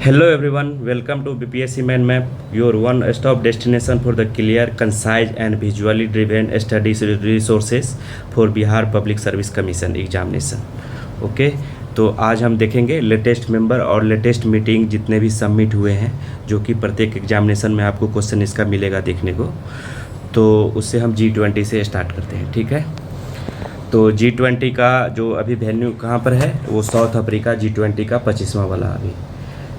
Hello everyone, welcome to BPSC Mind Map, your one-stop destination for the clear, concise and visually driven study resources for Bihar Public Service Commission examination. Okay तो आज हम देखेंगे latest member और latest meeting जितने भी submit हुए हैं, जो कि प्रत्येक एग्जामिनेशन में आपको क्वेश्चन इसका मिलेगा देखने को। तो उससे हम G20 से स्टार्ट करते हैं, ठीक है। तो G20 का जो अभी वेन्यू कहाँ पर है, वो साउथ अफ्रीका G20 का 25वां वाला अभी,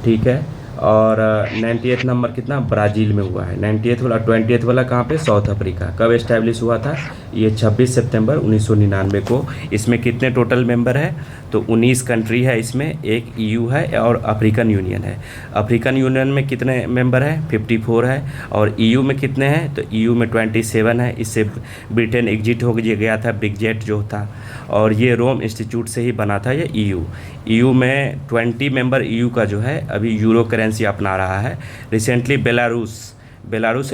ठीक है। और 98 नंबर कितना ब्राज़ील में हुआ है, 98 वाला। 20th वाला कहाँ पे, साउथ अफ्रीका। कब इस्टेब्लिश हुआ था, ये 26 सितंबर 1999 को। इसमें कितने टोटल मेंबर है, तो 19 कंट्री है इसमें, एक EU है और अफ्रीकन यूनियन है। अफ्रीकन यूनियन में कितने मेंबर है, 54 है। और EU में कितने हैं, तो EU में 27 है। इससे ब्रिटेन एग्जिट हो गया था, ब्रेक्जिट जो था। और ये रोम इंस्टीट्यूट से ही बना था ये EU में 20 मेंबर EU का जो है अभी यूरो करेंसी अपना रहा है। रिसेंटली बेलारूस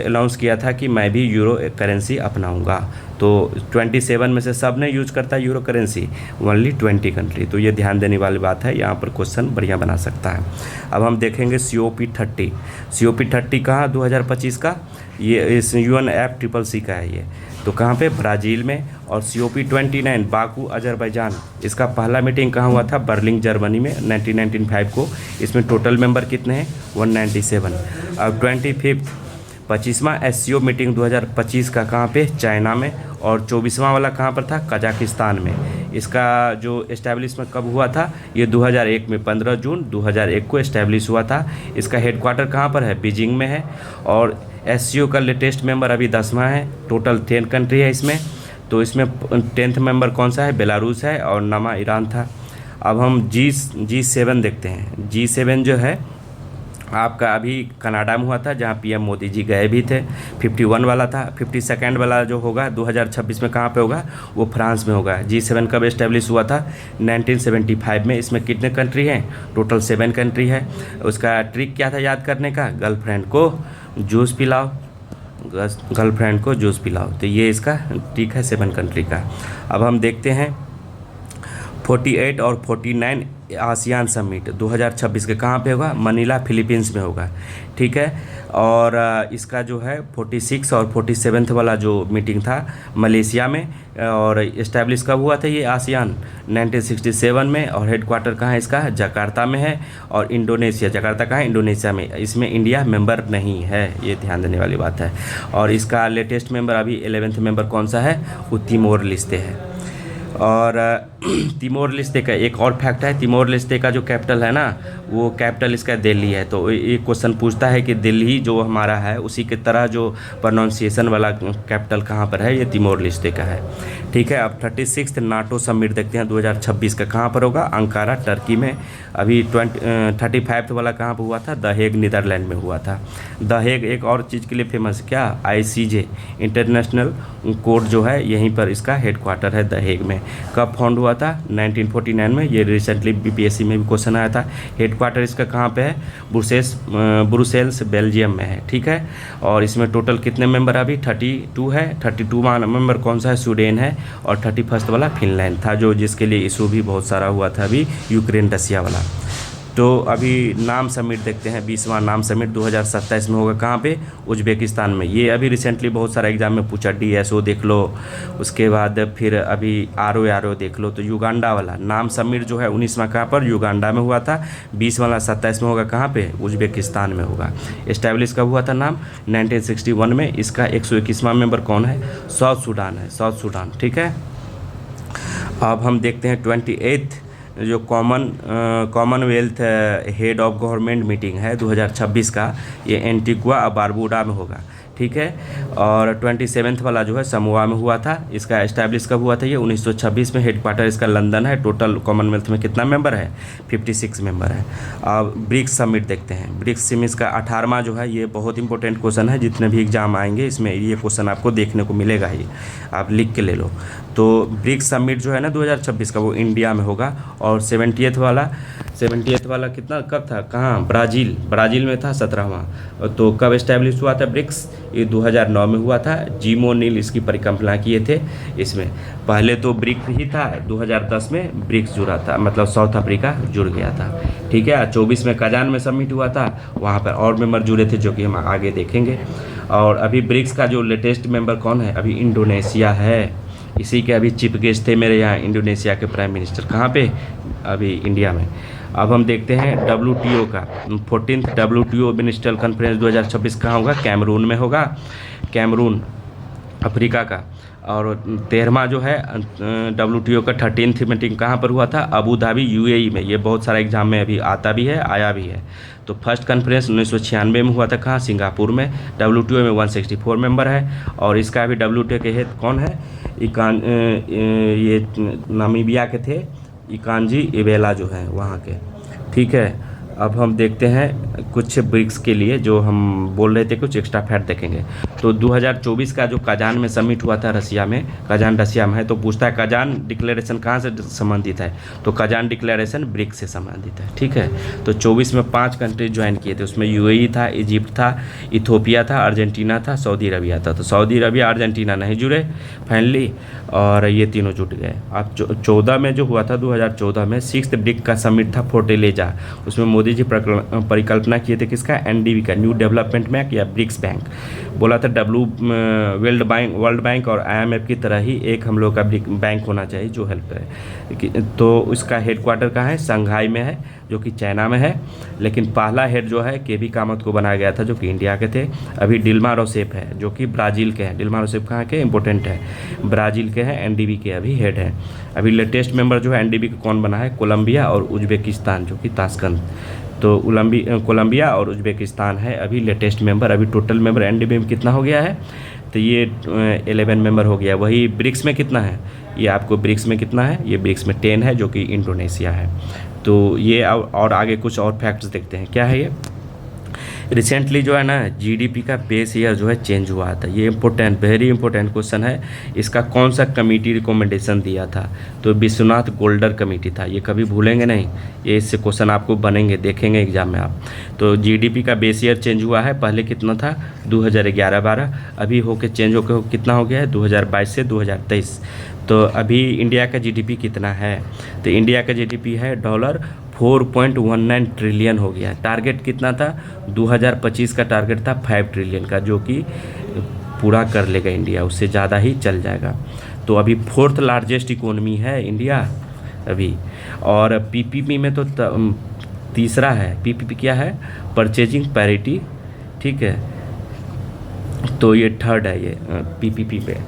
अनाउंस किया था कि मैं भी यूरो करेंसी अपनाऊंगा। तो 27 में से सब ने यूज करता है यूरो करेंसी, ओनली 20 कंट्री। तो ये ध्यान देने वाली बात है, यहाँ पर क्वेश्चन बढ़िया बना सकता है। अब हम देखेंगे COP30 कहाँ 2025 का, ये इस UNFCCC का है ये। तो कहाँ पे, ब्राज़ील में। और COP29 बाकू अजरबैजान, इसका पहला मीटिंग कहाँ हुआ था, बर्लिन जर्मनी में 1995 को। इसमें टोटल मेंबर कितने हैं, 197। अब 25वां SCO मीटिंग 2025 का कहाँ पे, चाइना में। और 24वां वाला कहाँ पर था, कजाकिस्तान में। इसका जो इस्टेब्लिशमेंट कब हुआ था, ये 2001 में 15 जून 2001 को इस्टेब्लिश हुआ था। इसका हेडक्वार्टर कहाँ पर है, बीजिंग में है। और SCO का लेटेस्ट मेंबर अभी 10वां है। टोटल 10 कंट्री है इसमें। तो इसमें 10th मेंबर कौन सा है, बेलारूस है और 9वां ईरान था। अब हम G7 देखते हैं। G7 जो है आपका अभी कनाडा में हुआ था, जहाँ PM मोदी जी गए भी थे। 51 वाला था। 52nd वाला जो होगा 2026 में कहाँ पे होगा, वो फ्रांस में होगा। G7 कब इस्टेब्लिश हुआ था, 1975 में। इसमें कितने कंट्री हैं, टोटल 7 कंट्री है। उसका ट्रिक क्या था याद करने का, गर्लफ्रेंड को जूस पिलाओ, तो ये इसका ट्रिक है 7 कंट्री का। अब हम देखते हैं 48 और 49 आसियान समिट 2026 के कहाँ पे होगा, मनीला फिलीपींस में होगा, ठीक है। और इसका जो है 46 और 47 वाला जो मीटिंग था मलेशिया में। और इस्टेब्लिश कब हुआ था ये आसियान, 1967 में। और हेडक्वार्टर कहाँ है इसका, जकार्ता में है। और इंडोनेशिया, जकार्ता कहाँ है, इंडोनेशिया में। इसमें इंडिया मेंबर नहीं है, ये ध्यान देने वाली बात है। और इसका लेटेस्ट मेंबर अभी 11th मेंबर कौन सा है, वो तिमोर लेस्ते है। और तिमोर लेस्ते का एक और फैक्ट है, तिमोर लेस्ते का जो कैपिटल है ना, वो कैपिटल इसका दिल्ली है। तो एक क्वेश्चन पूछता है कि दिल्ली जो हमारा है उसी की तरह जो प्रोनाउंसिएशन वाला कैपिटल कहाँ पर है, ये तिमोर लेस्ते का है, ठीक है। अब 36th नाटो समिट देखते हैं 2026 का कहाँ पर होगा, अंकारा टर्की में। अभी 35th वाला कहाँ पर हुआ था, द हेग नीदरलैंड में हुआ था। द हेग एक और चीज़ के लिए फेमस, क्या, ICJ इंटरनेशनल कोर्ट जो है, यहीं पर इसका हेडक्वार्टर है, द हेग में। कब फाउंड हुआ था, 1949 में। ये रिसेंटली BPSC में भी क्वेश्चन आया था। हेडक्वार्टर इसका कहाँ पे है, ब्रुसेल्स बेल्जियम में है, ठीक है। और इसमें टोटल कितने मेंबर अभी 32 है। 32वां मेंबर कौन सा है, स्वीडन है। और 31st वाला फिनलैंड था, जो जिसके लिए इशू भी बहुत सारा हुआ था अभी, यूक्रेन रसिया वाला। तो अभी नाम समिट देखते हैं, 20वां नाम समिट 2027 में होगा, कहाँ पे, उज्बेकिस्तान में। ये अभी रिसेंटली बहुत सारा एग्जाम में पूछा, DSO देख लो, उसके बाद फिर अभी RO देख लो। तो युगांडा वाला नाम समिट जो है 19वां कहाँ पर, युगांडा में हुआ था। 20 वाला 27 में होगा, कहाँ पे, उज्बेकिस्तान में होगा। इस्टेब्लिश कब हुआ था नाम, 1961 में। इसका 121वां मेंबर कौन है, साउथ सूडान है, साउथ सूडान, ठीक है। अब हम देखते हैं 28th जो Commonwealth head of government meeting है 2026 का, ये एंटीगुआ और बारबुडा में होगा, ठीक है। और 27th वाला जो है समोआ में हुआ था। इसका इस्टेब्लिश कब हुआ था, ये 1926 में। हेडक्वार्टर इसका लंदन है। टोटल कॉमनवेल्थ में कितना मेंबर है, 56 मेंबर है। अब ब्रिक्स समिट देखते हैं। ब्रिक्स समिट का 18वां जो है, ये बहुत इंपॉर्टेंट क्वेश्चन है, जितने भी एग्जाम आएंगे इसमें ये क्वेश्चन आपको देखने को मिलेगा ही, आप लिख के ले लो। तो ब्रिक्स समिट जो है ना 2026 का वो इंडिया में होगा। और 70th वाला कितना कब था, कहाँ, ब्राज़ील में था 17वां। तो कब इस्टेब्लिश हुआ था ब्रिक्स, ये 2009 में हुआ था। जिम ओ'नील इसकी परिकल्पना किए थे। इसमें पहले तो ब्रिक्स ही था, 2010 में ब्रिक्स जुड़ा था, मतलब साउथ अफ्रीका जुड़ गया था। ठीक है, 24 में कजान में समिट हुआ था, वहाँ पर और मेंबर जुड़े थे जो कि हम आगे देखेंगे। और अभी ब्रिक्स का जो लेटेस्ट मेंबर कौन है, अभी इंडोनेशिया है। इसी के अभी चीफ गेस्ट थे मेरे यहाँ इंडोनेशिया के प्राइम मिनिस्टर, कहाँ पे, अभी इंडिया में। अब हम देखते हैं WTO का 14th WTO मिनिस्ट्रियल कॉन्फ्रेंस 2026 कहाँ होगा, कैमरून में होगा, कैमरून अफ्रीका का। और 13वां जो है WTO का 13th मीटिंग कहाँ पर हुआ था, अबू धाबी UAE में। ये बहुत सारा एग्जाम में अभी आता भी है, आया भी है। तो फर्स्ट कॉन्फ्रेंस 1996 में हुआ था, कहाँ, सिंगापुर में। WTO में 164 मेंबर है। और इसका भी WTO के हेड कौन है, ये नामीबिया के थे, इकांजी इवेला जो हैं वहाँ के। ठीक है, अब हम देखते हैं कुछ ब्रिक्स के लिए जो हम बोल रहे थे, कुछ एक्स्ट्रा फैक्ट देखेंगे। तो 2024 का जो कजान में समिट हुआ था रसिया में, कजान रसिया में है, तो पूछता है कजान डिक्लेरेशन कहाँ से संबंधित है, तो कजान डिक्लेरेशन ब्रिक्स से संबंधित है। ठीक है, तो 24 में 5 कंट्री ज्वाइन किए थे, उसमें UAE था, इजिप्ट था, इथोपिया था, अर्जेंटीना था, सऊदी अरबिया था। तो सऊदी अरबिया अर्जेंटीना नहीं जुड़े फाइनली, और ये तीनों जुट गए। अब 14 में जो हुआ था 2014 में 6th ब्रिक्स का समिट था फोर्टेलेजा। उसमें मोदी जी परिकल्पना किए थे किसका, NDB का, न्यू डेवलपमेंट बैंक या ब्रिक्स बैंक। बोला था वर्ल्ड बैंक और IMF की तरह ही एक हम लोग का बैंक होना चाहिए जो हेल्प करे। तो उसका हेडक्वार्टर कहाँ है, शंघाई में है, जो कि चाइना में है। लेकिन पहला हेड जो है KV कामत को बनाया गया था, जो कि इंडिया के थे। अभी डिल्मा रोसेफ है, जो कि ब्राज़ील के हैं। डिल्मा रोसेफ कहाँ के, इंपॉर्टेंट है, ब्राज़ील के हैं, NDB के अभी हेड है। अभी लेटेस्ट मेंबर जो है NDB का कौन बना है, कोलंबिया और उज्बेकिस्तान, जो कि ताशकंद। तो कोलंबिया और उज्बेकिस्तान है अभी लेटेस्ट मेंबर। अभी टोटल मेंबर NDB में कितना हो गया है, तो ये 11 मेंबर हो गया। वही ब्रिक्स में कितना है, ये आपको ब्रिक्स में कितना है, ये ब्रिक्स में 10 है, जो कि इंडोनेशिया है। तो ये और आगे कुछ और फैक्ट्स देखते हैं, क्या है ये। रिसेंटली जो है ना GDP का बेस ईयर जो है चेंज हुआ था। ये इम्पोर्टेंट, वेरी इंपॉर्टेंट क्वेश्चन है। इसका कौन सा कमेटी रिकमेंडेशन दिया था, तो विश्वनाथ गोल्डर कमेटी था। ये कभी भूलेंगे नहीं, ये इससे क्वेश्चन आपको बनेंगे, देखेंगे एग्जाम में आप। तो GDP का बेस ईयर चेंज हुआ है, पहले कितना था 2011-12, अभी होके चेंज होकर कितना हो गया है 2022 से 2023। तो अभी इंडिया का GDP कितना है, तो इंडिया का GDP है $4.19 ट्रिलियन हो गया। टारगेट कितना था, 2025 का टारगेट था 5 ट्रिलियन का, जो कि पूरा कर लेगा इंडिया, उससे ज़्यादा ही चल जाएगा। तो अभी 4th लार्जेस्ट इकोनॉमी है इंडिया अभी। और PPP में तो तीसरा है। PPP क्या है, परचेजिंग पैरिटी। ठीक है, तो ये 3rd है ये PPP पे।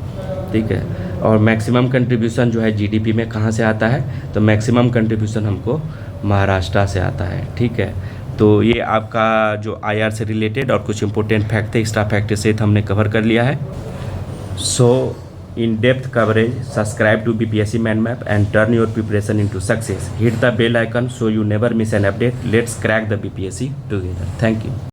ठीक है, और मैक्सिमम कंट्रीब्यूशन जो है GDP में कहाँ से आता है, तो मैक्सिमम कंट्रीब्यूशन हमको महाराष्ट्र से आता है। ठीक है, तो ये आपका जो IR से रिलेटेड और कुछ इंपॉर्टेंट फैक्ट थे, एक्स्ट्रा फैक्ट से हमने कवर कर लिया है। So in depth coverage, subscribe to BPSC mind map and turn your preparation into success. Hit the bell icon so you never miss an update. Let's crack the BPSC together. Thank you.